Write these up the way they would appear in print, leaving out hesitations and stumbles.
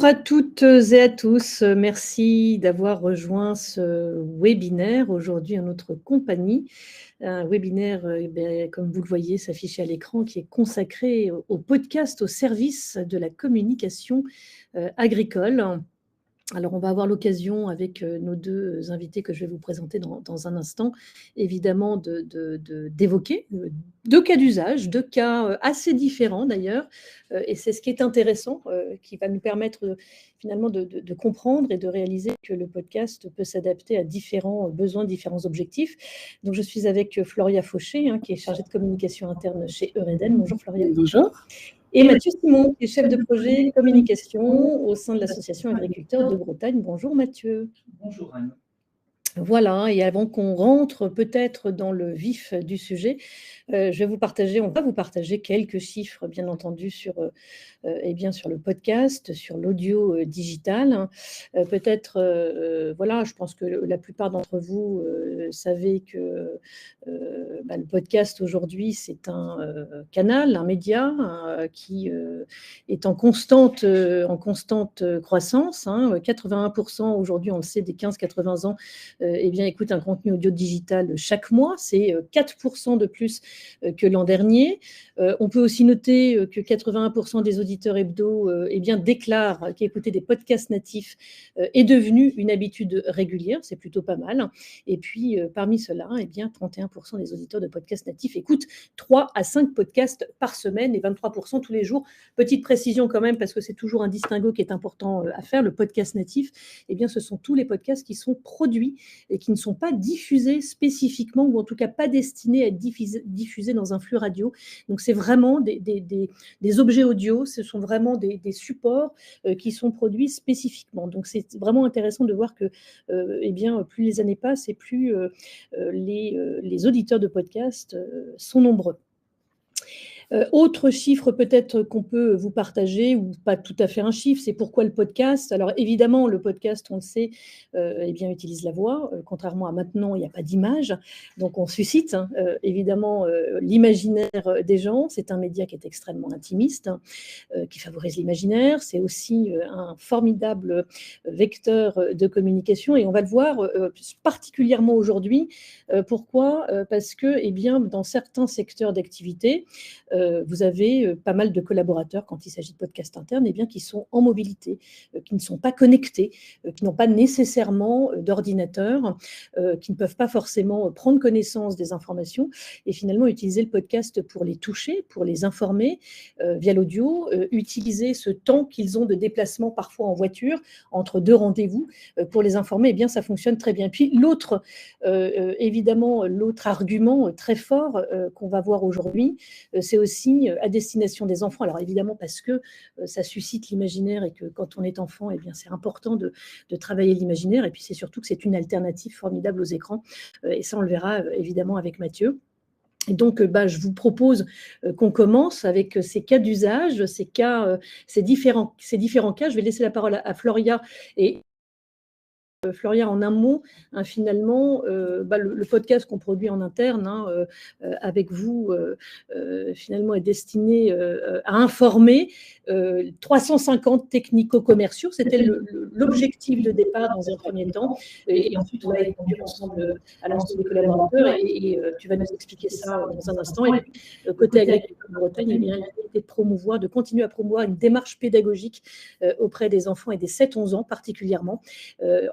Bonjour à toutes et à tous. Merci d'avoir rejoint ce webinaire aujourd'hui en notre compagnie. Un webinaire, comme vous le voyez, s'affiche à l'écran, qui est consacré au podcast au service de la communication agricole. Alors, on va avoir l'occasion avec nos deux invités que je vais vous présenter dans un instant, évidemment, d'évoquer deux cas d'usage, deux cas assez différents d'ailleurs. Et c'est ce qui est intéressant, qui va nous permettre finalement de comprendre et de réaliser que le podcast peut s'adapter à différents besoins, différents objectifs. Donc, je suis avec Floria Fauché, qui est chargée de communication interne chez Eureden. Bonjour Floria. Bonjour. Et Mathieu Simon, qui est chef de projet communication au sein de l'Association Agriculteurs de Bretagne. Bonjour Mathieu. Bonjour Anne. Voilà, et avant qu'on rentre peut-être dans le vif du sujet, on va vous partager quelques chiffres, bien entendu, sur le podcast, sur l'audio digital. Voilà, je pense que la plupart d'entre vous savez que le podcast aujourd'hui, c'est un canal, un média qui est en constante croissance. 81% aujourd'hui, on le sait, des 15-80 ans, écoute un contenu audio digital chaque mois. C'est 4% de plus que l'an dernier. On peut aussi noter que 81% des auditeurs hebdo déclarent qu'écouter des podcasts natifs est devenu une habitude régulière. C'est plutôt pas mal. Et puis, parmi ceux-là, 31% des auditeurs de podcasts natifs écoutent 3 à 5 podcasts par semaine et 23% tous les jours. Petite précision quand même, parce que c'est toujours un distinguo qui est important à faire. Le podcast natif, ce sont tous les podcasts qui sont produits et qui ne sont pas diffusés spécifiquement, ou en tout cas pas destinés à être diffusés dans un flux radio. Donc, c'est vraiment des objets audio, ce sont vraiment des supports qui sont produits spécifiquement. Donc, c'est vraiment intéressant de voir que plus les années passent et plus les auditeurs de podcasts sont nombreux. Autre chiffre peut-être qu'on peut vous partager, ou pas tout à fait un chiffre, c'est pourquoi le podcast. Alors évidemment, le podcast, on le sait, utilise la voix. Contrairement à maintenant, il n'y a pas d'image. Donc on suscite évidemment l'imaginaire des gens. C'est un média qui est extrêmement intimiste, qui favorise l'imaginaire. C'est aussi un formidable vecteur de communication. Et on va le voir particulièrement aujourd'hui. Pourquoi ? Parce que dans certains secteurs d'activité, vous avez pas mal de collaborateurs, quand il s'agit de podcasts internes, qui sont en mobilité, qui ne sont pas connectés, qui n'ont pas nécessairement d'ordinateur, qui ne peuvent pas forcément prendre connaissance des informations et finalement utiliser le podcast pour les toucher, pour les informer via l'audio, utiliser ce temps qu'ils ont de déplacement parfois en voiture entre deux rendez-vous pour les informer. Ça fonctionne très bien. Puis l'autre argument très fort qu'on va voir aujourd'hui, c'est aussi à destination des enfants. Alors évidemment parce que ça suscite l'imaginaire et que quand on est enfant, c'est important de travailler l'imaginaire. Et puis c'est surtout que c'est une alternative formidable aux écrans. Et ça, on le verra évidemment avec Mathieu. Et donc, je vous propose qu'on commence avec ces cas d'usage, ces différents cas. Je vais laisser la parole à Floria. Et Floria, en un mot, finalement, le podcast qu'on produit en interne avec vous, finalement, est destiné à informer 350 technico-commerciaux. C'était l'objectif de départ dans un premier temps. Et ensuite, on va étendre ensemble à l'ensemble des collaborateurs et tu vas nous expliquer ça dans un instant. Et puis, côté agriculture de Bretagne, l'idée est de continuer à promouvoir une démarche pédagogique auprès des enfants et des 7-11 ans particulièrement,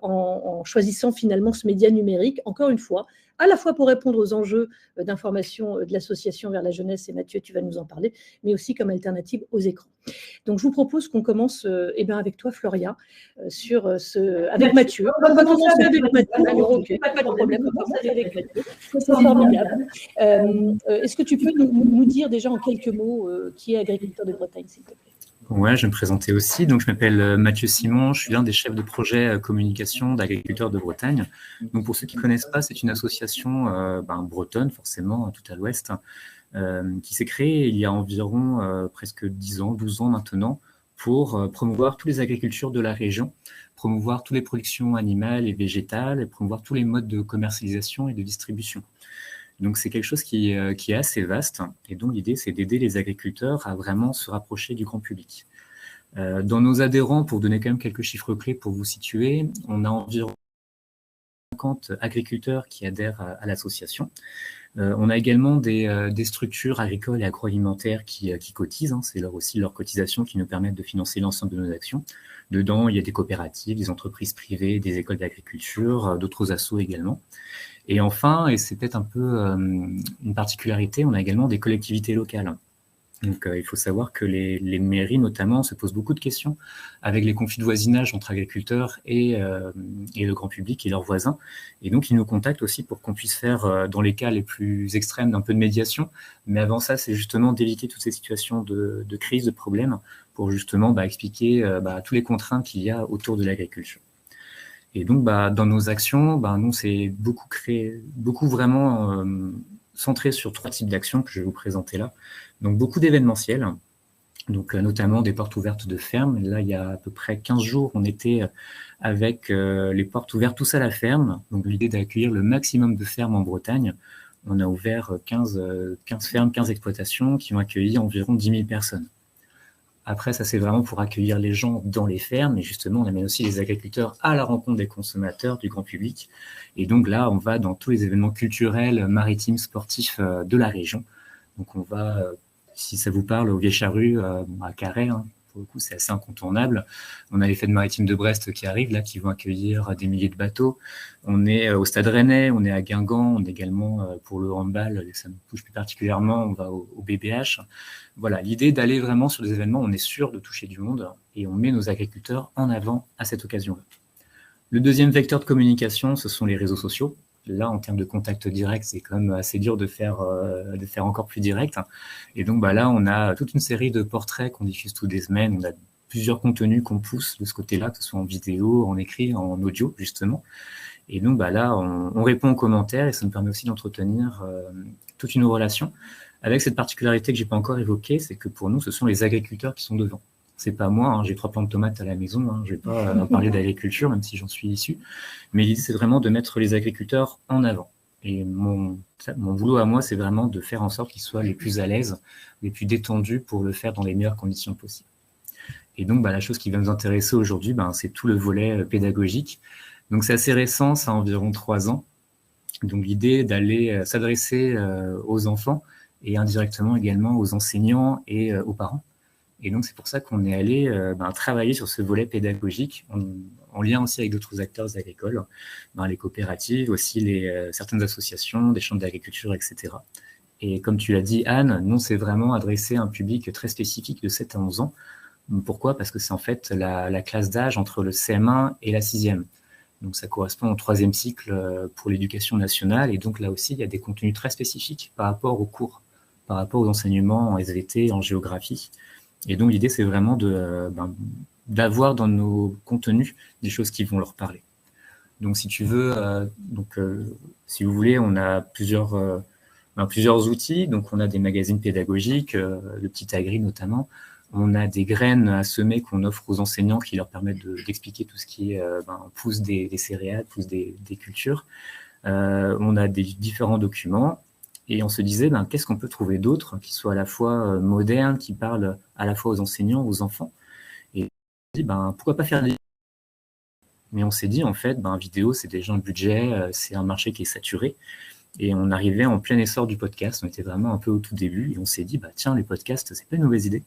en choisissant finalement ce média numérique, encore une fois, à la fois pour répondre aux enjeux d'information de l'association vers la jeunesse, et Mathieu, tu vas nous en parler, mais aussi comme alternative aux écrans. Donc, je vous propose qu'on commence avec toi, Floria, avec Mathieu. On va commencer avec Mathieu. Alors, ok, pas de problème, on va commencer avec Mathieu. C'est formidable. Est-ce que tu peux nous dire déjà en quelques mots qui est Agriculteurs de Bretagne, s'il te plaît ? Ouais, je vais me présenter aussi. Donc, je m'appelle Mathieu Simon, je suis l'un des chefs de projet communication d'Agriculteurs de Bretagne. Donc, pour ceux qui ne connaissent pas, c'est une association bretonne, forcément, tout à l'ouest, qui s'est créée il y a environ presque 10 ans, 12 ans maintenant, pour promouvoir toutes les agricultures de la région, promouvoir toutes les productions animales et végétales, et promouvoir tous les modes de commercialisation et de distribution. Donc, c'est quelque chose qui est assez vaste. Et donc, l'idée, c'est d'aider les agriculteurs à vraiment se rapprocher du grand public. Dans nos adhérents, pour donner quand même quelques chiffres clés pour vous situer, on a environ 50 agriculteurs qui adhèrent à l'association. On a également des structures agricoles et agroalimentaires qui cotisent. C'est aussi leur cotisation qui nous permettent de financer l'ensemble de nos actions. Dedans, il y a des coopératives, des entreprises privées, des écoles d'agriculture, d'autres assos également. Et enfin, et c'est peut-être un peu une particularité, on a également des collectivités locales. Donc, il faut savoir que les mairies, notamment, se posent beaucoup de questions avec les conflits de voisinage entre agriculteurs et le grand public et leurs voisins. Et donc, ils nous contactent aussi pour qu'on puisse faire, dans les cas les plus extrêmes, un peu de médiation. Mais avant ça, c'est justement d'éviter toutes ces situations de crise, de problèmes, pour justement expliquer tous les contraintes qu'il y a autour de l'agriculture. Et donc, dans nos actions, nous, c'est beaucoup vraiment centré sur 3 types d'actions que je vais vous présenter là. Donc, beaucoup d'événementiels, donc notamment des portes ouvertes de ferme. Là, il y a à peu près 15 jours, on était avec les portes ouvertes tous à la ferme. Donc, l'idée d'accueillir le maximum de fermes en Bretagne. On a ouvert 15 fermes, 15 exploitations qui ont accueilli environ 10 000 personnes. Après, ça, c'est vraiment pour accueillir les gens dans les fermes. Et justement, on amène aussi les agriculteurs à la rencontre des consommateurs, du grand public. Et donc là, on va dans tous les événements culturels, maritimes, sportifs de la région. Donc on va, si ça vous parle, au Vieilles Charrues, à Carhaix, pour le coup, c'est assez incontournable. On a les fêtes maritimes de Brest qui arrivent, là, qui vont accueillir des milliers de bateaux. On est au Stade Rennais, on est à Guingamp, on est également pour le handball, ça nous touche plus particulièrement, on va au BBH. Voilà, l'idée d'aller vraiment sur des événements où on est sûr de toucher du monde et on met nos agriculteurs en avant à cette occasion-là. Le deuxième vecteur de communication, ce sont les réseaux sociaux. Là, en termes de contact direct, c'est quand même assez dur de faire encore plus direct. Et donc, là, on a toute une série de portraits qu'on diffuse toutes les semaines. On a plusieurs contenus qu'on pousse de ce côté-là, que ce soit en vidéo, en écrit, en audio, justement. Et donc, là, on répond aux commentaires et ça nous permet aussi d'entretenir toute une relation. Avec cette particularité que j'ai pas encore évoquée, c'est que pour nous, ce sont les agriculteurs qui sont devant. C'est pas moi, j'ai 3 plants de tomates à la maison, je vais pas parler d'agriculture, même si j'en suis issu. Mais l'idée, c'est vraiment de mettre les agriculteurs en avant. Et mon boulot à moi, c'est vraiment de faire en sorte qu'ils soient les plus à l'aise, les plus détendus pour le faire dans les meilleures conditions possibles. Et donc, la chose qui va nous intéresser aujourd'hui, c'est tout le volet pédagogique. Donc, c'est assez récent, ça a environ 3 ans. Donc, l'idée d'aller s'adresser aux enfants et indirectement également aux enseignants et aux parents. Et donc, c'est pour ça qu'on est allé travailler sur ce volet pédagogique en lien aussi avec d'autres acteurs agricoles, les coopératives, aussi certaines associations, des chambres d'agriculture, etc. Et comme tu l'as dit, Anne, nous, c'est vraiment adressé à un public très spécifique de 7 à 11 ans. Pourquoi ? Parce que c'est en fait la classe d'âge entre le CM1 et la 6e. Donc, ça correspond au 3e cycle pour l'éducation nationale. Et donc, là aussi, il y a des contenus très spécifiques par rapport aux cours, par rapport aux enseignements en SVT, en géographie. Et donc, l'idée, c'est vraiment d'avoir dans nos contenus des choses qui vont leur parler. Donc, si tu veux, si vous voulez, on a plusieurs outils. Donc, on a des magazines pédagogiques, le Petit Agri notamment. On a des graines à semer qu'on offre aux enseignants qui leur permettent d'expliquer tout ce qui est pousse des céréales, pousse des cultures. On a des différents documents. Et on se disait, qu'est-ce qu'on peut trouver d'autre qui soit à la fois moderne, qui parle à la fois aux enseignants, aux enfants. Et on s'est dit, pourquoi pas faire des... Mais on s'est dit, en fait, vidéo, c'est déjà un budget, c'est un marché qui est saturé. Et on arrivait en plein essor du podcast. On était vraiment un peu au tout début. Et on s'est dit, tiens, les podcasts, c'est pas une mauvaise idée.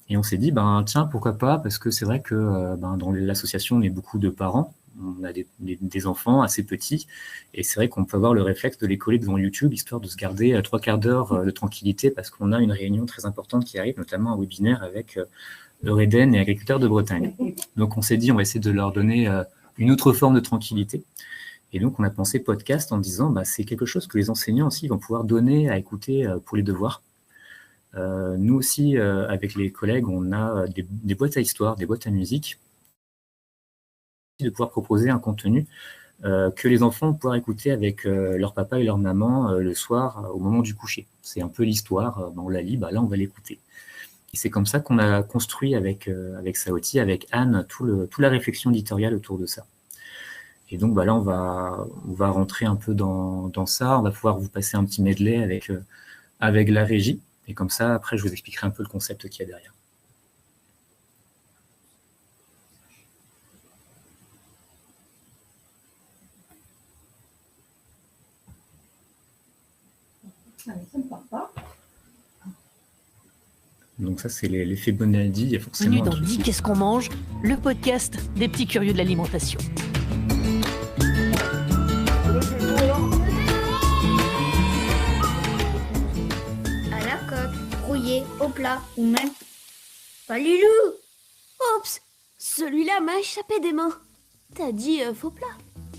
Et on s'est dit, tiens, pourquoi pas, parce que c'est vrai que dans l'association, on est beaucoup de parents. On a des enfants assez petits, et c'est vrai qu'on peut avoir le réflexe de les coller devant YouTube, histoire de se garder 3 quarts d'heure de tranquillité, parce qu'on a une réunion très importante qui arrive, notamment un webinaire avec Eureden et Agriculteurs de Bretagne. Donc on s'est dit, on va essayer de leur donner une autre forme de tranquillité. Et donc on a pensé podcast en disant, c'est quelque chose que les enseignants aussi vont pouvoir donner à écouter pour les devoirs. Nous aussi, avec les collègues, on a des boîtes à histoire, des boîtes à musique, de pouvoir proposer un contenu que les enfants vont pouvoir écouter avec leur papa et leur maman le soir au moment du coucher. C'est un peu l'histoire, on la lit, là on va l'écouter. Et c'est comme ça qu'on a construit avec Saoti, avec Anne, toute la réflexion éditoriale autour de ça. Et donc là on va rentrer un peu dans ça, on va pouvoir vous passer un petit medley avec la régie, et comme ça après je vous expliquerai un peu le concept qu'il y a derrière. Ah, mais ça ne part pas. Donc ça, c'est l'effet Bonaldi. Il y a forcément Bienvenue dans Dis qu'est-ce qu'on mange, le podcast des petits curieux de l'alimentation. À la coque, brouillé, au plat ou même... Pas Lilou! Oups, celui-là m'a échappé des mains. T'as dit faux plat.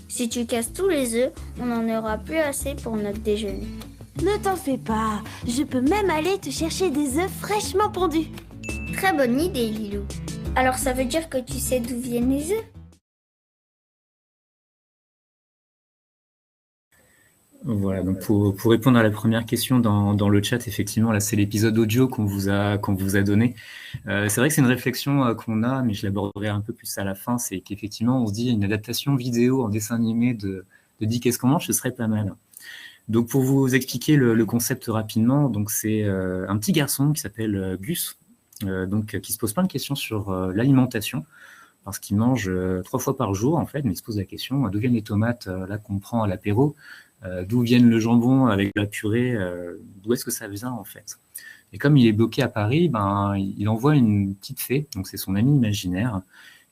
Si tu casses tous les œufs, on n'en aura plus assez pour notre déjeuner. Ne t'en fais pas, je peux même aller te chercher des œufs fraîchement pondus. Très bonne idée, Lilou. Alors ça veut dire que tu sais d'où viennent les œufs? Voilà, donc pour répondre à la première question dans le chat, effectivement, là, c'est l'épisode audio qu'on vous a donné. C'est vrai que c'est une réflexion qu'on a, mais je l'aborderai un peu plus à la fin, c'est qu'effectivement, on se dit une adaptation vidéo en dessin animé de Dis qu'est-ce qu'on mange, ce serait pas mal. Donc pour vous expliquer le concept rapidement, donc c'est un petit garçon qui s'appelle Gus, donc qui se pose plein de questions sur l'alimentation, parce qu'il mange 3 fois par jour en fait, mais il se pose la question d'où viennent les tomates là qu'on prend à l'apéro, d'où viennent le jambon avec la purée, d'où est-ce que ça vient en fait. Et comme il est bloqué à Paris, il envoie une petite fée, donc c'est son ami imaginaire,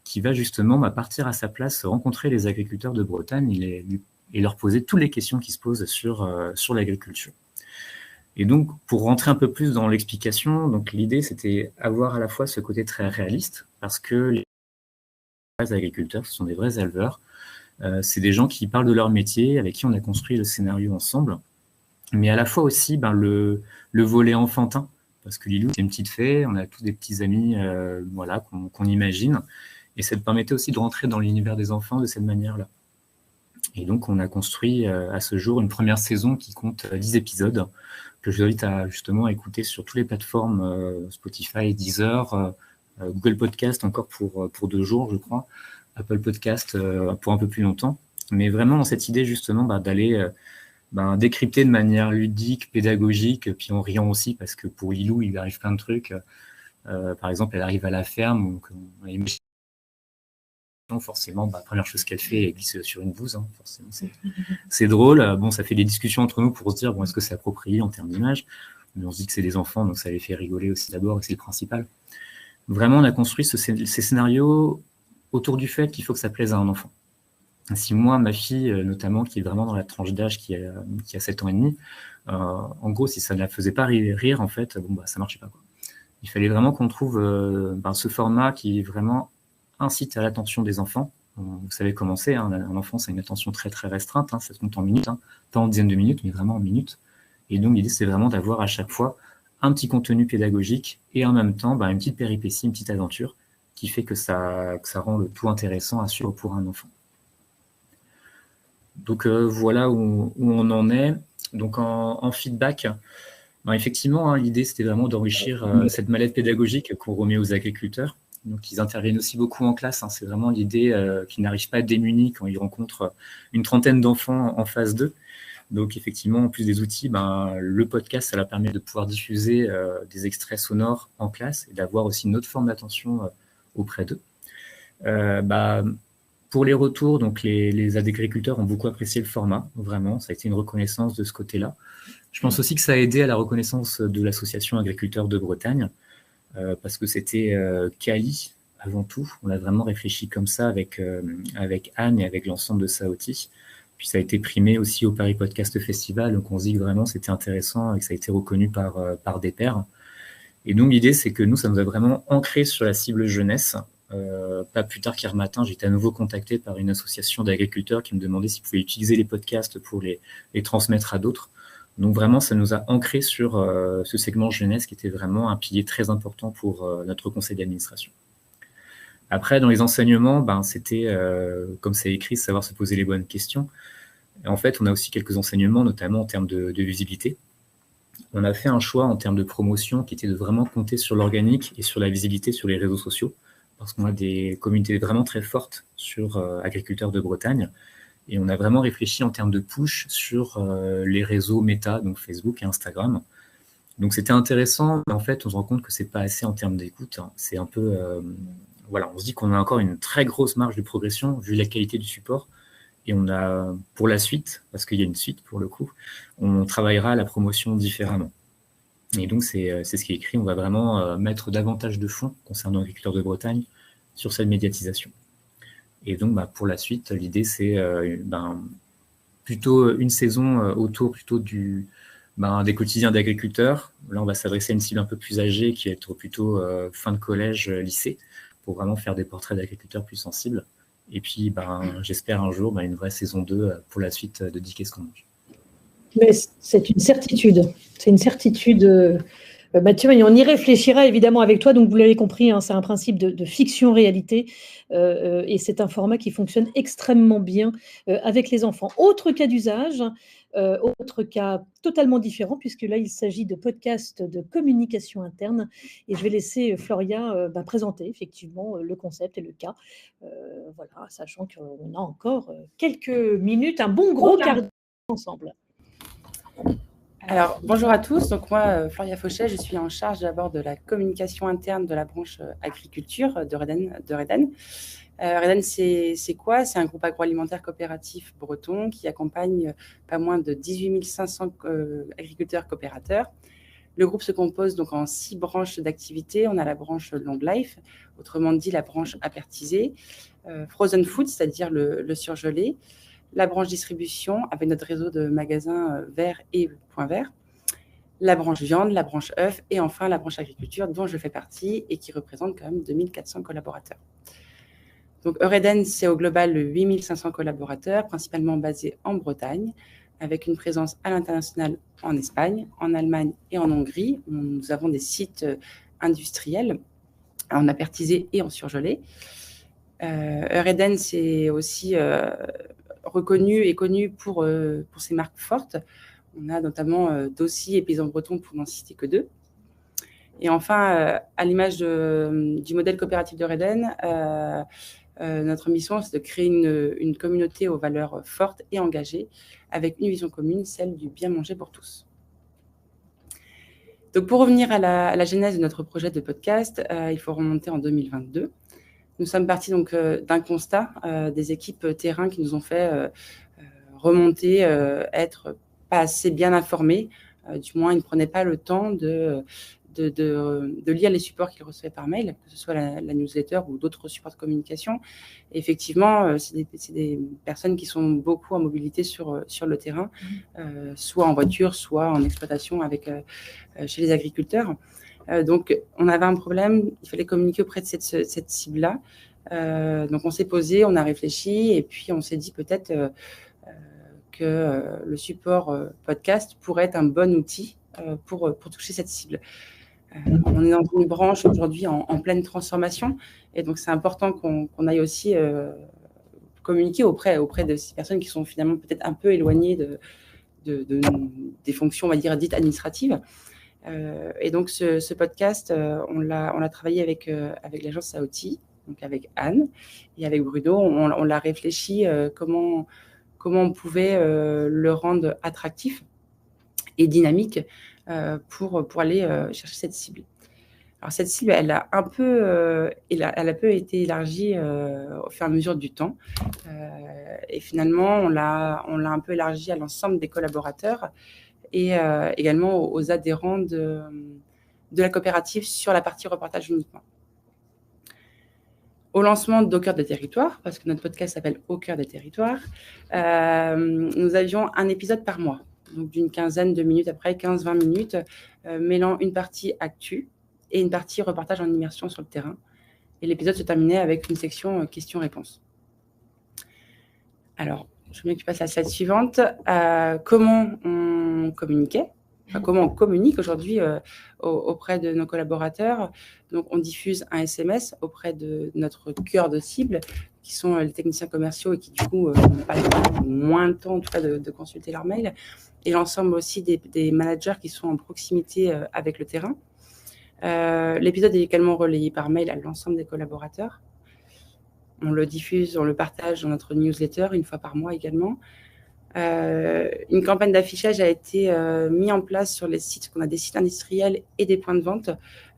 qui va justement partir à sa place rencontrer les agriculteurs de Bretagne et leur poser toutes les questions qui se posent sur l'agriculture. Et donc, pour rentrer un peu plus dans l'explication, donc l'idée, c'était avoir à la fois ce côté très réaliste, parce que les vrais agriculteurs, ce sont des vrais éleveurs, c'est des gens qui parlent de leur métier, avec qui on a construit le scénario ensemble, mais à la fois aussi le volet enfantin, parce que Lilou, c'est une petite fée, on a tous des petits amis voilà, qu'on imagine, et ça te permettait aussi de rentrer dans l'univers des enfants de cette manière-là. Et donc, on a construit à ce jour une première saison qui compte 10 épisodes, que je vous invite à justement écouter sur toutes les plateformes, Spotify, Deezer, Google Podcast encore pour 2 jours, je crois, Apple Podcast pour un peu plus longtemps. Mais vraiment, dans cette idée justement d'aller décrypter de manière ludique, pédagogique, puis en riant aussi, parce que pour Lilou, il lui arrive plein de trucs. Par exemple, elle arrive à la ferme, donc forcément, première chose qu'elle fait, elle glisse sur une bouse. Hein, forcément, c'est drôle. Bon, ça fait des discussions entre nous pour se dire, est-ce que c'est approprié en termes d'image? Mais on se dit que c'est des enfants, donc ça les fait rigoler aussi d'abord, et c'est le principal. Vraiment, on a construit ces scénarios autour du fait qu'il faut que ça plaise à un enfant. Si moi, ma fille, notamment, qui est vraiment dans la tranche d'âge qui a 7 ans et demi, en gros, si ça ne la faisait pas rire, en fait, ça marchait pas, quoi. Il fallait vraiment qu'on trouve ce format qui vraiment incite à l'attention des enfants. Vous savez comment c'est, hein, un enfant, c'est une attention très très restreinte, hein, ça se compte en minutes, hein, pas en dizaines de minutes, mais vraiment en minutes. Et donc l'idée, c'est vraiment d'avoir à chaque fois un petit contenu pédagogique et en même temps une petite péripétie, une petite aventure qui fait que ça rend le tout intéressant à suivre pour un enfant. Donc voilà où on en est. Donc en feedback, effectivement, hein, l'idée, c'était vraiment d'enrichir cette mallette pédagogique qu'on remet aux agriculteurs. Donc, ils interviennent aussi beaucoup en classe. Hein. C'est vraiment l'idée qu'ils n'arrivent pas démunis quand ils rencontrent une trentaine d'enfants en phase 2. Donc, effectivement, en plus des outils, le podcast, ça leur permet de pouvoir diffuser des extraits sonores en classe et d'avoir aussi une autre forme d'attention auprès d'eux. Pour les retours, donc les agriculteurs ont beaucoup apprécié le format, vraiment. Ça a été une reconnaissance de ce côté-là. Je pense aussi que ça a aidé à la reconnaissance de l'association Agriculteurs de Bretagne, parce que c'était Cali avant tout. On a vraiment réfléchi comme ça avec Anne et avec l'ensemble de Saoti. Puis ça a été primé aussi au Paris Podcast Festival, donc on se dit que vraiment c'était intéressant et que ça a été reconnu par des pairs. Et donc l'idée, c'est que nous, ça nous a vraiment ancré sur la cible jeunesse. Pas plus tard qu'hier matin, j'ai été à nouveau contacté par une association d'agriculteurs qui me demandait s'ils pouvaient utiliser les podcasts pour les transmettre à d'autres. Donc vraiment, ça nous a ancré sur ce segment jeunesse qui était vraiment un pilier très important pour notre conseil d'administration. Après, dans les enseignements, c'était, comme c'est écrit, savoir se poser les bonnes questions. Et en fait, on a aussi quelques enseignements, notamment en termes de visibilité. On a fait un choix en termes de promotion qui était de vraiment compter sur l'organique et sur la visibilité sur les réseaux sociaux, parce qu'on a des communautés vraiment très fortes sur Agriculteurs de Bretagne. Et on a vraiment réfléchi en termes de push sur les réseaux méta, donc Facebook et Instagram. Donc c'était intéressant, mais en fait, on se rend compte que c'est pas assez en termes d'écoute. Hein. C'est un peu... on se dit qu'on a encore une très grosse marge de progression vu la qualité du support. Et on a, pour la suite, parce qu'il y a une suite pour le coup, on travaillera la promotion différemment. Et donc, c'est ce qui est écrit. On va vraiment mettre davantage de fonds concernant l'agriculteur de Bretagne sur cette médiatisation. Et donc, pour la suite, l'idée, c'est plutôt une saison autour plutôt des quotidiens d'agriculteurs. Là, on va s'adresser à une cible un peu plus âgée, qui va être plutôt fin de collège, lycée, pour vraiment faire des portraits d'agriculteurs plus sensibles. Et puis, j'espère un jour une vraie saison 2 pour la suite de Dis qu'est-ce qu'on mange. Mais c'est une certitude. C'est une certitude, Mathieu, et on y réfléchira évidemment avec toi. Donc, vous l'avez compris, c'est un principe de fiction-réalité et c'est un format qui fonctionne extrêmement bien avec les enfants. Autre cas d'usage, autre cas totalement différent, puisque là, il s'agit de podcasts de communication interne. Et je vais laisser Floria présenter effectivement le concept et le cas. Voilà, sachant qu'on a encore quelques minutes, un bon gros quart d'heure ensemble. Alors, bonjour à tous. Donc, moi, Floria Fauchet, je suis en charge d'abord de la communication interne de la branche agriculture de Reden. Reden, c'est quoi? C'est un groupe agroalimentaire coopératif breton qui accompagne pas moins de 18 500 agriculteurs coopérateurs. Le groupe se compose donc en 6 branches d'activité. On a la branche Long Life, autrement dit la branche apertisée, Frozen Food, c'est-à-dire le surgelé, la branche distribution avec notre réseau de magasins verts et point vert, la branche viande, la branche œufs et enfin la branche agriculture dont je fais partie et qui représente quand même 2400 collaborateurs. Donc Eureden, c'est au global 8500 collaborateurs, principalement basés en Bretagne, avec une présence à l'international en Espagne, en Allemagne et en Hongrie. Nous avons des sites industriels en apertisé et en surgelé. Eureden, c'est aussi reconnu et connu pour ses marques fortes. On a notamment Dossi et Paysans Bretons, pour n'en citer que 2. Et enfin, à l'image du modèle coopératif de Eureden, notre mission, c'est de créer une communauté aux valeurs fortes et engagées, avec une vision commune, celle du bien manger pour tous. Donc, pour revenir à la genèse de notre projet de podcast, il faut remonter en 2022. Nous sommes partis donc d'un constat des équipes terrain qui nous ont fait remonter, être pas assez bien informés. Du moins, ils ne prenaient pas le temps de lire les supports qu'ils recevaient par mail, que ce soit la newsletter ou d'autres supports de communication. Et effectivement, c'est des personnes qui sont beaucoup en mobilité sur le terrain, soit en voiture, soit en exploitation chez les agriculteurs. Donc, on avait un problème, il fallait communiquer auprès de cette cible-là. Donc, on s'est posé, on a réfléchi et puis on s'est dit peut-être que le support podcast pourrait être un bon outil pour toucher cette cible. On est dans une branche aujourd'hui en pleine transformation et donc c'est important qu'on aille aussi communiquer auprès de ces personnes qui sont finalement peut-être un peu éloignées des fonctions, on va dire, dites administratives. Et donc, ce podcast, on l'a travaillé avec l'agence Saoti, donc avec Anne et avec Bruno. On l'a réfléchi comment on pouvait le rendre attractif et dynamique pour aller chercher cette cible. Alors, cette cible, elle a un peu été élargie au fur et à mesure du temps. Et finalement, on l'a un peu élargie à l'ensemble des collaborateurs et également aux adhérents de la coopérative sur la partie reportage uniquement. Au lancement d'Au cœur des territoires, parce que notre podcast s'appelle Au cœur des territoires, nous avions un épisode par mois, donc d'une quinzaine de minutes, après 15-20 minutes, mêlant une partie actu et une partie reportage en immersion sur le terrain. Et l'épisode se terminait avec une section questions-réponses. Alors, je veux bien que tu passes à la slide suivante. Comment on communiquait, comment on communique aujourd'hui auprès de nos collaborateurs. Donc, on diffuse un SMS auprès de notre cœur de cible, qui sont les techniciens commerciaux et qui, du coup, n'ont pas moins de temps, en tout cas, de consulter leur mail. Et l'ensemble aussi des managers qui sont en proximité avec le terrain. L'épisode est également relayé par mail à l'ensemble des collaborateurs. On le diffuse, on le partage dans notre newsletter une fois par mois également. Une campagne d'affichage a été mise en place sur les sites, qu'on a des sites industriels et des points de vente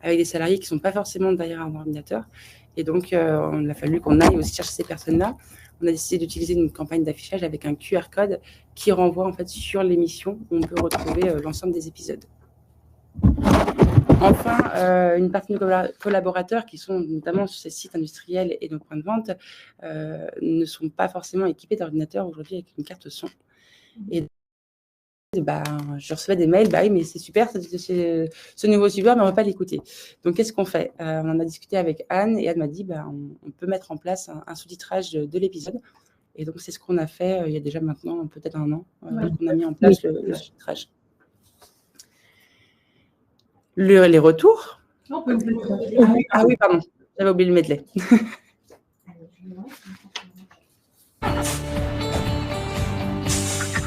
avec des salariés qui ne sont pas forcément derrière un ordinateur. Et donc, on a fallu qu'on aille aussi chercher ces personnes-là on a décidé d'utiliser une campagne d'affichage avec un QR code qui renvoie en fait sur l'émission où on peut retrouver l'ensemble des épisodes. Enfin, une partie de nos collaborateurs qui sont notamment sur ces sites industriels et nos points de vente ne sont pas forcément équipés d'ordinateurs aujourd'hui avec une carte son. Et je recevais des mails, oui, mais c'est super, ce nouveau support, mais on ne va pas l'écouter. Donc, qu'est-ce qu'on fait? On en a discuté avec Anne, et Anne m'a dit, on peut mettre en place un sous-titrage de l'épisode. Et donc, c'est ce qu'on a fait il y a déjà maintenant peut-être un an, qu'on a mis en place le sous-titrage. Les retours. Ah oui, pardon, j'avais oublié le medley.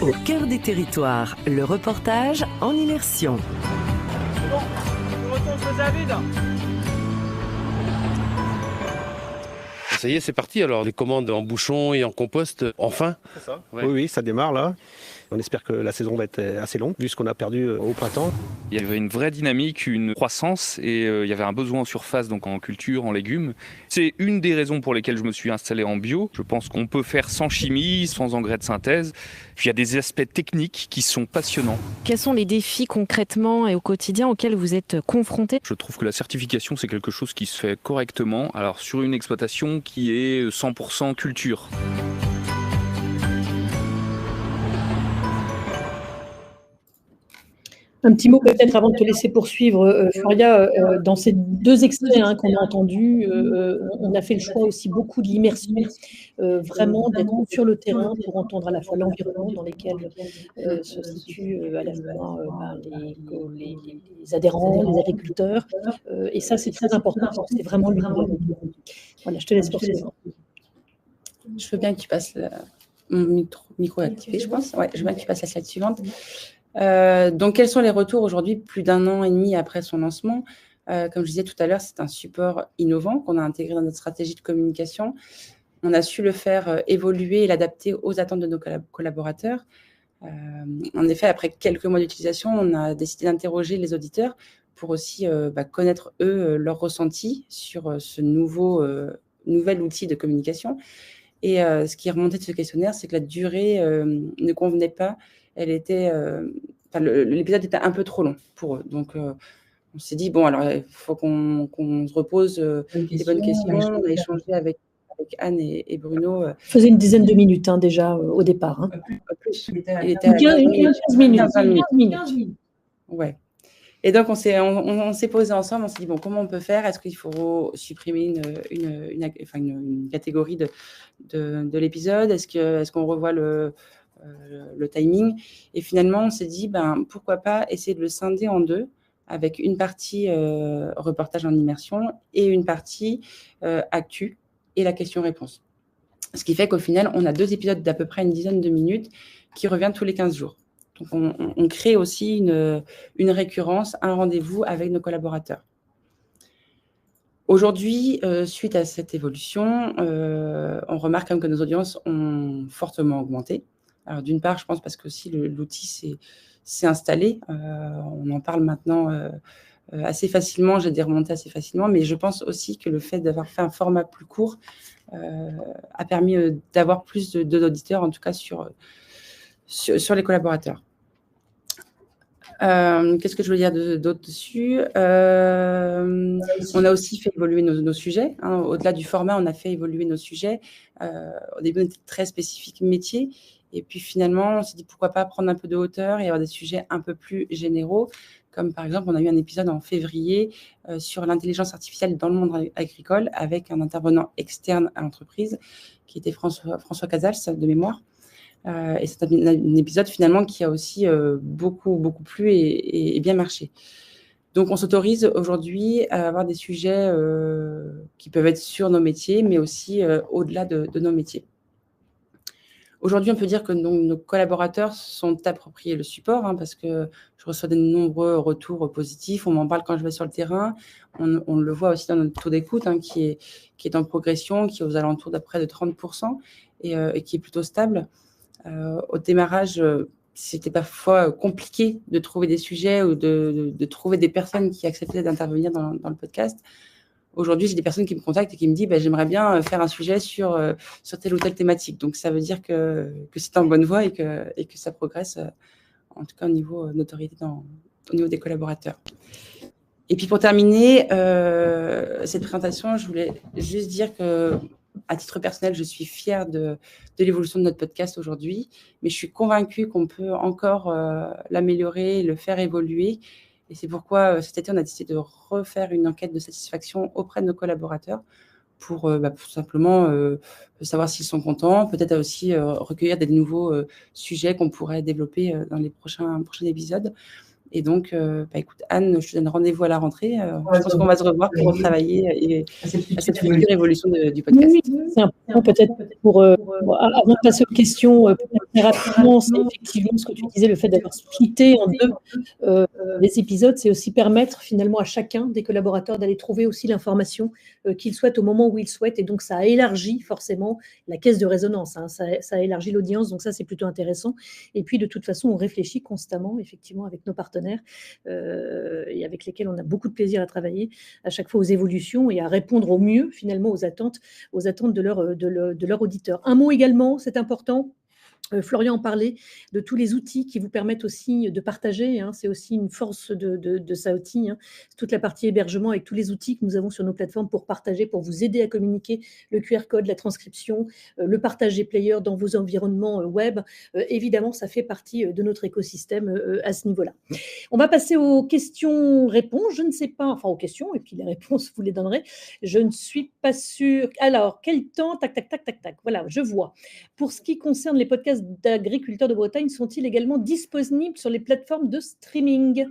Au cœur des territoires, le reportage en immersion. Bon, on retourne chez David. Ça y est, c'est parti alors. Les commandes en bouchon et en compost, enfin. C'est ça. Ouais. Oui, ça démarre là. On espère que la saison va être assez longue, vu ce qu'on a perdu au printemps. Il y avait une vraie dynamique, une croissance, et il y avait un besoin en surface, donc en culture, en légumes. C'est une des raisons pour lesquelles je me suis installé en bio. Je pense qu'on peut faire sans chimie, sans engrais de synthèse. Puis il y a des aspects techniques qui sont passionnants. Quels sont les défis concrètement et au quotidien auxquels vous êtes confrontés? Je trouve que la certification, c'est quelque chose qui se fait correctement. Alors sur une exploitation qui est 100% culture. Un petit mot peut-être avant de te laisser poursuivre, Floria, dans ces deux extraits qu'on a entendus, on a fait le choix aussi beaucoup de l'immersion, vraiment d'être sur le terrain pour entendre à la fois l'environnement dans lequel se situent à la fois les adhérents, les agriculteurs, et ça c'est très important, c'est vraiment l'univers. Voilà, je te laisse poursuivre. Je veux bien que tu passes mon micro activé, je pense. Ouais, je veux bien que tu passes la slide suivante. Donc, quels sont les retours aujourd'hui, plus d'un an et demi après son lancement? Comme je disais tout à l'heure, c'est un support innovant qu'on a intégré dans notre stratégie de communication. On a su le faire évoluer et l'adapter aux attentes de nos collaborateurs. En effet, après quelques mois d'utilisation, on a décidé d'interroger les auditeurs pour aussi connaître, eux, leurs ressentis sur ce nouvel outil de communication. Et ce qui est remonté de ce questionnaire, c'est que la durée ne convenait pas. L'épisode était un peu trop long pour eux. Donc, on s'est dit, bon, alors, il faut qu'on se repose des bonnes questions. On a échangé avec Anne et Bruno. Faisait une dizaine de minutes déjà au départ. Plus. Il était à 15 minutes. Ouais. Et donc, on s'est posé ensemble, on s'est dit, bon, comment on peut faire? Est-ce qu'il faut supprimer une catégorie de l'épisode? Est-ce qu'on revoit le timing? Et finalement, on s'est dit, pourquoi pas essayer de le scinder en deux, avec une partie reportage en immersion et une partie actu et la question-réponse. Ce qui fait qu'au final, on a 2 épisodes d'à peu près une dizaine de minutes qui reviennent tous les 15 jours. Donc, on crée aussi une récurrence, un rendez-vous avec nos collaborateurs. Aujourd'hui, suite à cette évolution, on remarque quand même que nos audiences ont fortement augmenté. Alors, d'une part, je pense parce que aussi l'outil s'est installé. On en parle maintenant assez facilement, j'ai des remontées assez facilement, mais je pense aussi que le fait d'avoir fait un format plus court a permis d'avoir plus d'auditeurs, en tout cas sur les collaborateurs. Qu'est-ce que je veux dire d'autre dessus? On a aussi fait évoluer nos sujets. Au-delà du format, on a fait évoluer nos sujets. Au début, on était très spécifique métier. Et puis finalement, on s'est dit pourquoi pas prendre un peu de hauteur et avoir des sujets un peu plus généraux. Comme par exemple, on a eu un épisode en février sur l'intelligence artificielle dans le monde agricole avec un intervenant externe à l'entreprise qui était François Casals de mémoire. Et c'est un épisode finalement qui a aussi beaucoup plu et bien marché. Donc on s'autorise aujourd'hui à avoir des sujets qui peuvent être sur nos métiers, mais aussi au-delà de nos métiers. Aujourd'hui, on peut dire que nos collaborateurs sont appropriés le support, parce que je reçois de nombreux retours positifs. On m'en parle quand je vais sur le terrain. On le voit aussi dans notre taux d'écoute qui est en progression, qui est aux alentours d'à près de 30% et qui est plutôt stable. Au démarrage, c'était parfois compliqué de trouver des sujets ou de trouver des personnes qui acceptaient d'intervenir dans le podcast. aujourd'hui, j'ai des personnes qui me contactent et qui me disent j'aimerais bien faire un sujet sur telle ou telle thématique. Donc, ça veut dire que c'est en bonne voie et que ça progresse, en tout cas au niveau notoriété au niveau des collaborateurs. Et puis, pour terminer cette présentation, je voulais juste dire que, à titre personnel, je suis fière de l'évolution de notre podcast aujourd'hui, mais je suis convaincue qu'on peut encore l'améliorer, le faire évoluer. Et c'est pourquoi cet été, on a décidé de refaire une enquête de satisfaction auprès de nos collaborateurs pour simplement savoir s'ils sont contents, peut-être aussi recueillir des nouveaux sujets qu'on pourrait développer dans les prochains épisodes. Et donc, écoute, Anne, je te donne rendez-vous à la rentrée. Je pense qu'on va se revoir pour retravailler à cette future évolution du podcast. Oui, c'est important peut-être avant de passer aux questions, très rapidement, c'est effectivement ce que tu disais, le fait d'avoir splitté en deux les épisodes, c'est aussi permettre finalement à chacun des collaborateurs d'aller trouver aussi l'information qu'il souhaite au moment où il souhaite. Et donc, ça a élargi forcément la caisse de résonance, hein, ça a élargi l'audience, donc ça, c'est plutôt intéressant. Et puis, de toute façon, on réfléchit constamment, effectivement, avec nos partenaires et avec lesquels on a beaucoup de plaisir à travailler à chaque fois aux évolutions et à répondre au mieux finalement aux attentes de leur auditeur. Un mot également, c'est important. Florian en parlait, de tous les outils qui vous permettent aussi de partager, hein, c'est aussi une force de Saoti, hein, toute la partie hébergement avec tous les outils que nous avons sur nos plateformes pour partager, pour vous aider à communiquer, le QR code, la transcription, le partage des players dans vos environnements web. Évidemment, ça fait partie de notre écosystème à ce niveau-là. On va passer aux questions-réponses. Je ne sais pas, enfin aux questions, et puis les réponses, vous les donnerez. Je ne suis pas sûre. Alors, quel temps? Tac. Voilà, je vois. Pour ce qui concerne les podcasts d'agriculteurs de Bretagne, sont-ils également disponibles sur les plateformes de streaming?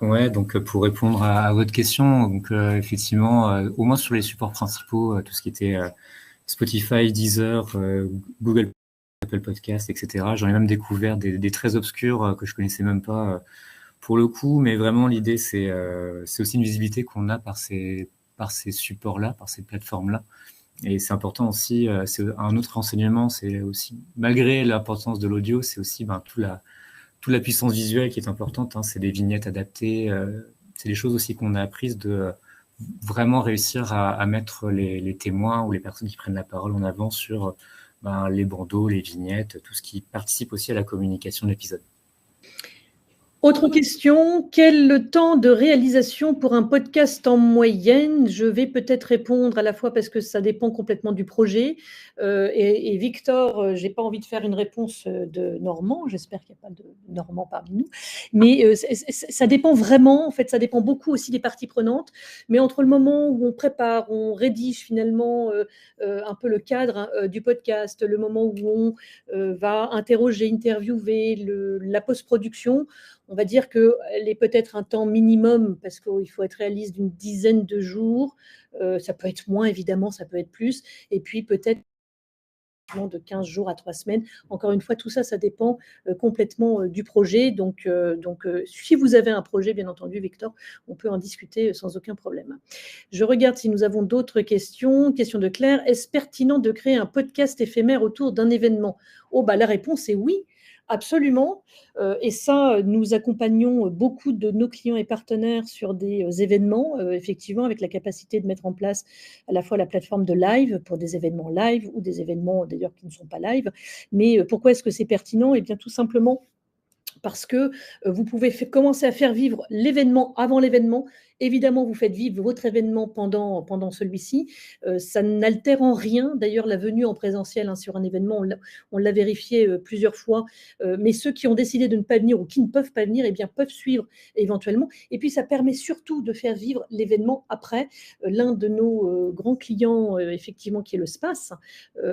Ouais, donc pour répondre à votre question, donc effectivement, au moins sur les supports principaux, tout ce qui était Spotify, Deezer, Google, Apple Podcast, etc. J'en ai même découvert des très obscurs que je connaissais même pas pour le coup, mais vraiment l'idée c'est aussi une visibilité qu'on a par ces supports-là, par ces plateformes-là. Et c'est important aussi, c'est un autre renseignement, c'est aussi, malgré l'importance de l'audio, c'est aussi toute la puissance visuelle qui est importante, hein, c'est des vignettes adaptées, c'est des choses aussi qu'on a apprises de vraiment réussir à mettre les témoins ou les personnes qui prennent la parole en avant sur les bandeaux, les vignettes, tout ce qui participe aussi à la communication de l'épisode. Autre question, quel temps de réalisation pour un podcast en moyenne? Je vais peut-être répondre à la fois parce que ça dépend complètement du projet. Et Victor, je n'ai pas envie de faire une réponse de Normand, j'espère qu'il n'y a pas de Normand parmi nous, mais ça dépend vraiment, en fait, ça dépend beaucoup aussi des parties prenantes, mais entre le moment où on prépare, on rédige finalement un peu le cadre du podcast, le moment où on va interroger, interviewer, la post-production, on va dire qu'elle est peut-être un temps minimum, parce qu'il faut être réaliste, d'une dizaine de jours. Ça peut être moins, évidemment, ça peut être plus. Et puis peut-être de 15 jours à 3 semaines. Encore une fois, tout ça, ça dépend complètement du projet. Donc, si vous avez un projet, bien entendu, Victor, on peut en discuter sans aucun problème. Je regarde si nous avons d'autres questions. Question de Claire. Est-ce pertinent de créer un podcast éphémère autour d'un événement? La réponse est oui. Absolument. Et ça, nous accompagnons beaucoup de nos clients et partenaires sur des événements, effectivement, avec la capacité de mettre en place à la fois la plateforme de live pour des événements live ou des événements d'ailleurs qui ne sont pas live. Mais pourquoi est-ce que c'est pertinent? Eh bien, tout simplement parce que vous pouvez commencer à faire vivre l'événement avant l'événement. Évidemment, vous faites vivre votre événement pendant celui-ci. Ça n'altère en rien, d'ailleurs, la venue en présentiel sur un événement. On l'a vérifié plusieurs fois. Mais ceux qui ont décidé de ne pas venir ou qui ne peuvent pas venir, eh bien, peuvent suivre éventuellement. Et puis, ça permet surtout de faire vivre l'événement après. L'un de nos grands clients, effectivement, qui est le SPACE,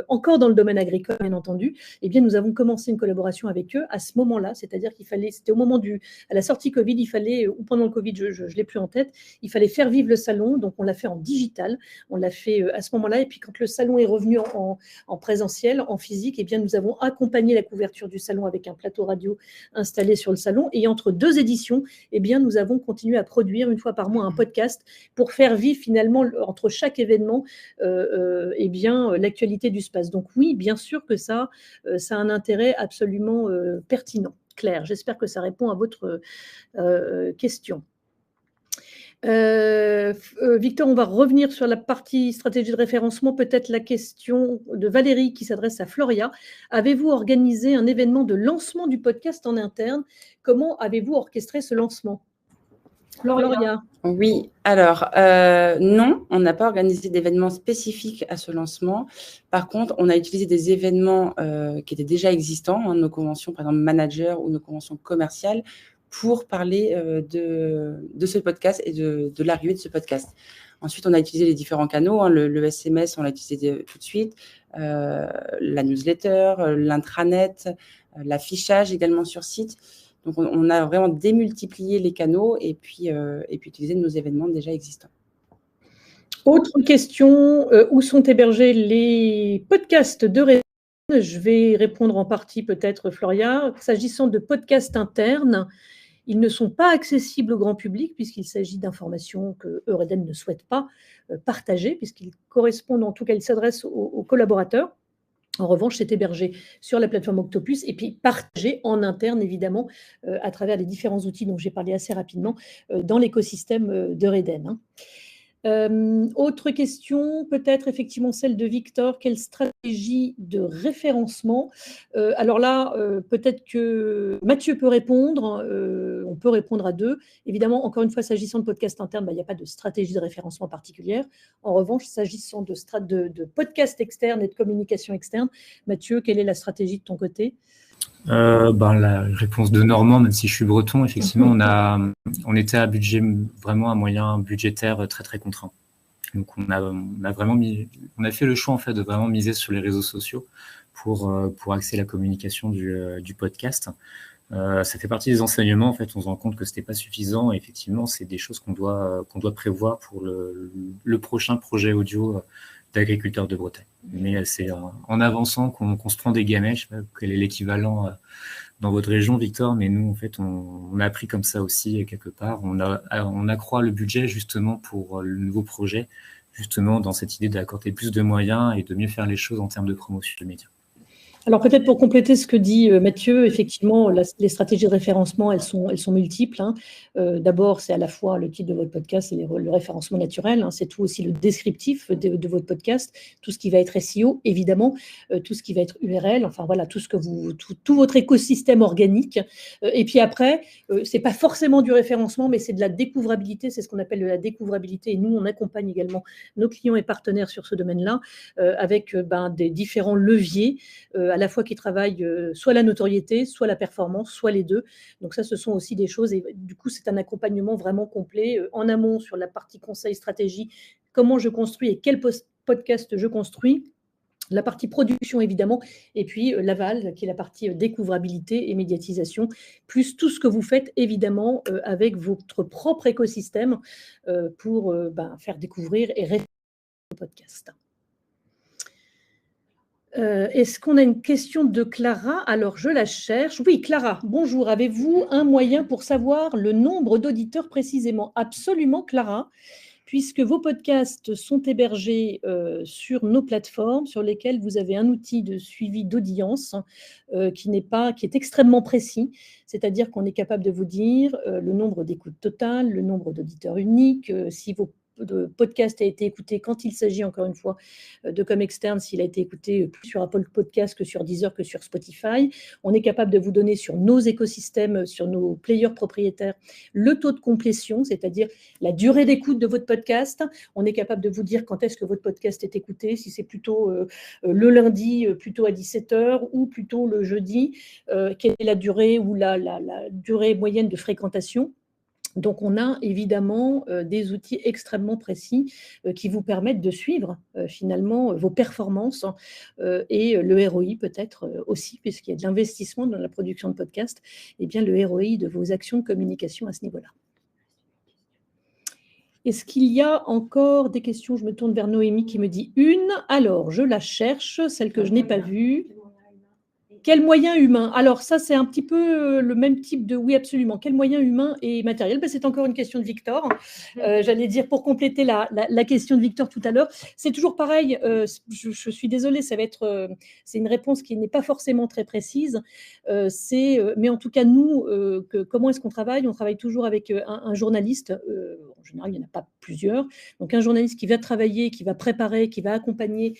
encore dans le domaine agricole, bien entendu, eh bien, nous avons commencé une collaboration avec eux à ce moment-là. C'est-à-dire c'était au moment à la sortie Covid, il fallait, ou pendant le Covid, je ne l'ai plus en tête, il fallait faire vivre le salon, donc on l'a fait en digital, on l'a fait à ce moment-là, et puis quand le salon est revenu en présentiel, en physique, eh bien nous avons accompagné la couverture du salon avec un plateau radio installé sur le salon, et entre deux éditions, eh bien nous avons continué à produire une fois par mois un podcast pour faire vivre finalement entre chaque événement eh bien l'actualité du SPACE. Donc oui, bien sûr que ça a un intérêt absolument pertinent. Claire, j'espère que ça répond à votre question. Victor, on va revenir sur la partie stratégie de référencement. Peut-être la question de Valérie qui s'adresse à Floria. Avez-vous organisé un événement de lancement du podcast en interne? Comment avez-vous orchestré ce lancement? Floria. Oui, alors non, on n'a pas organisé d'événements spécifiques à ce lancement. Par contre, on a utilisé des événements qui étaient déjà existants, nos conventions, par exemple manager ou nos conventions commerciales, pour parler de ce podcast et de l'arrivée de ce podcast. Ensuite, on a utilisé les différents canaux, le SMS, on l'a utilisé tout de suite, la newsletter, l'intranet, l'affichage également sur site. Donc, on a vraiment démultiplié les canaux et puis utilisé nos événements déjà existants. Autre question, où sont hébergés les podcasts de Reden? Je vais répondre en partie peut-être, Floria. S'agissant de podcasts internes, ils ne sont pas accessibles au grand public puisqu'il s'agit d'informations que Reden ne souhaite pas partager puisqu'ils correspondent, en tout cas, ils s'adressent aux collaborateurs. En revanche, c'est hébergé sur la plateforme Octopus et puis partagé en interne, évidemment, à travers les différents outils dont j'ai parlé assez rapidement dans l'écosystème de Reden. Autre question, peut-être effectivement celle de Victor. Quelle stratégie de référencement? Alors là, peut-être que Mathieu peut répondre. On peut répondre à deux. Évidemment, encore une fois, s'agissant de podcast interne, il n'y a pas de stratégie de référencement particulière. En revanche, s'agissant de podcast externe et de communication externe, Mathieu, quelle est la stratégie de ton côté? La réponse de Normand, même si je suis breton, effectivement, on était à budget, vraiment un moyen budgétaire très très contraint. Donc on a fait le choix en fait de vraiment miser sur les réseaux sociaux pour axer la communication du podcast. Ça fait partie des enseignements, en fait, on se rend compte que c'était pas suffisant. Et effectivement, c'est des choses qu'on doit prévoir pour le prochain projet audio d'agriculteurs de Bretagne. Mais c'est en avançant qu'on se prend des gamelles. Je sais pas quel est l'équivalent dans votre région, Victor, mais nous, en fait, on a appris comme ça aussi quelque part. On accroît le budget justement pour le nouveau projet, justement dans cette idée d'accorder plus de moyens et de mieux faire les choses en termes de promotion de médias. Alors peut-être pour compléter ce que dit Mathieu, effectivement, les stratégies de référencement, elles sont multiples. D'abord, c'est à la fois le titre de votre podcast et le référencement naturel. C'est tout aussi le descriptif de votre podcast, tout ce qui va être SEO, évidemment, tout ce qui va être URL, enfin voilà, tout votre écosystème organique. Et puis après, c'est pas forcément du référencement, mais c'est de la découvrabilité, c'est ce qu'on appelle de la découvrabilité. Et nous, on accompagne également nos clients et partenaires sur ce domaine-là avec des différents leviers à la fois qui travaillent soit la notoriété, soit la performance, soit les deux. Donc ça, ce sont aussi des choses. Et du coup, c'est un accompagnement vraiment complet en amont sur la partie conseil, stratégie, comment je construis et quel podcast je construis. La partie production, évidemment, et puis l'aval, qui est la partie découvrabilité et médiatisation, plus tout ce que vous faites, évidemment, avec votre propre écosystème pour faire découvrir et référencer le podcast. Est-ce qu'on a une question de Clara? Alors, je la cherche. Oui, Clara, bonjour. Avez-vous un moyen pour savoir le nombre d'auditeurs précisément? Absolument, Clara, puisque vos podcasts sont hébergés sur nos plateformes sur lesquelles vous avez un outil de suivi d'audience qui est extrêmement précis. C'est-à-dire qu'on est capable de vous dire le nombre d'écoutes totales, le nombre d'auditeurs uniques, si vos de podcast a été écouté quand il s'agit, encore une fois, de Com Externe, s'il a été écouté plus sur Apple Podcast que sur Deezer, que sur Spotify. On est capable de vous donner sur nos écosystèmes, sur nos players propriétaires, le taux de complétion, c'est-à-dire la durée d'écoute de votre podcast. On est capable de vous dire quand est-ce que votre podcast est écouté, si c'est plutôt le lundi, plutôt à 17h, ou plutôt le jeudi, quelle est la durée ou la durée moyenne de fréquentation. Donc, on a évidemment des outils extrêmement précis qui vous permettent de suivre finalement vos performances et le ROI peut-être aussi, puisqu'il y a de l'investissement dans la production de podcasts, et bien le ROI de vos actions de communication à ce niveau-là. Est-ce qu'il y a encore des questions? Je me tourne vers Noémie qui me dit une. Alors, je la cherche, celle que je n'ai pas vue. Quels moyens humains? Alors ça, c'est un petit peu le même type de oui, absolument. Quels moyens humains et matériels? C'est encore une question de Victor. J'allais dire, pour compléter la question de Victor tout à l'heure, c'est toujours pareil. Je suis désolée, c'est une réponse qui n'est pas forcément très précise. Mais en tout cas, nous, comment est-ce qu'on travaille? On travaille toujours avec un journaliste. En général, il n'y en a pas plusieurs. Donc un journaliste qui va travailler, qui va préparer, qui va accompagner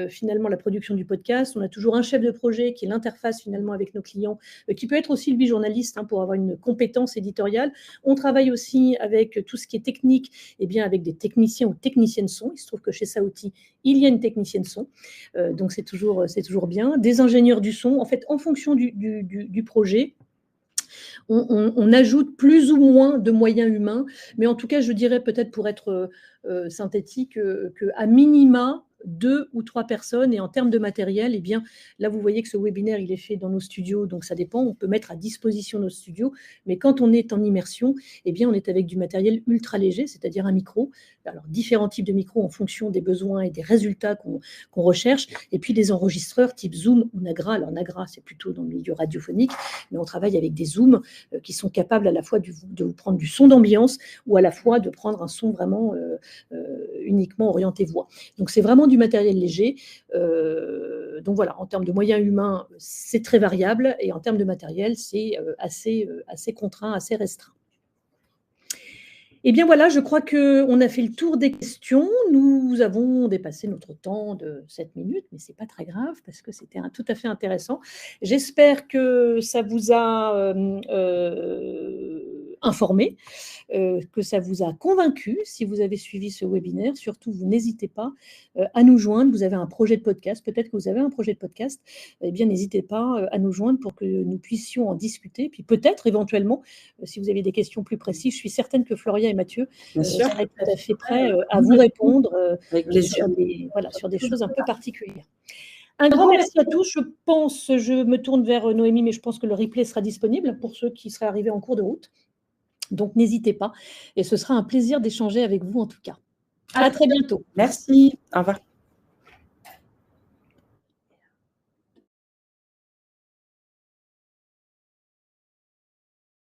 finalement la production du podcast. On a toujours un chef de projet qui est l'interface finalement avec nos clients, qui peut être aussi lui journaliste pour avoir une compétence éditoriale. On travaille aussi avec tout ce qui est technique, avec des techniciens ou techniciennes son. Il se trouve que chez Saouti, il y a une technicienne son, donc c'est toujours bien. Des ingénieurs du son. En fait, en fonction du projet, on ajoute plus ou moins de moyens humains, mais en tout cas, je dirais peut-être pour être synthétique, qu'à minima, 2 ou 3 personnes. Et en termes de matériel, là, vous voyez que ce webinaire, il est fait dans nos studios, donc ça dépend. On peut mettre à disposition nos studios, mais quand on est en immersion, on est avec du matériel ultra léger, c'est-à-dire un micro. Alors, différents types de micros en fonction des besoins et des résultats qu'on recherche. Et puis, des enregistreurs type Zoom ou Nagra. Alors, Nagra, c'est plutôt dans le milieu radiophonique, mais on travaille avec des Zooms qui sont capables à la fois de vous prendre du son d'ambiance ou à la fois de prendre un son vraiment uniquement orienté voix. Donc, c'est vraiment du matériel léger. Donc, voilà, en termes de moyens humains, c'est très variable. Et en termes de matériel, c'est assez contraint, assez restreint. Voilà, je crois qu'on a fait le tour des questions. Nous avons dépassé notre temps de 7 minutes, mais ce n'est pas très grave parce que c'était tout à fait intéressant. J'espère que ça vous a informé, que ça vous a convaincu si vous avez suivi ce webinaire. Surtout, vous n'hésitez pas à nous joindre. Vous avez un projet de podcast, peut-être que vous avez un projet de podcast, n'hésitez pas à nous joindre pour que nous puissions en discuter. Puis peut-être, éventuellement, si vous avez des questions plus précises, je suis certaine que Floria et Mathieu seraient tout à fait prêts à vous répondre sur des choses un peu particulières. Un grand merci à tous. Je me tourne vers Noémie, mais je pense que le replay sera disponible pour ceux qui seraient arrivés en cours de route. Donc, n'hésitez pas. Et ce sera un plaisir d'échanger avec vous, en tout cas. À très bientôt. Merci. Au revoir.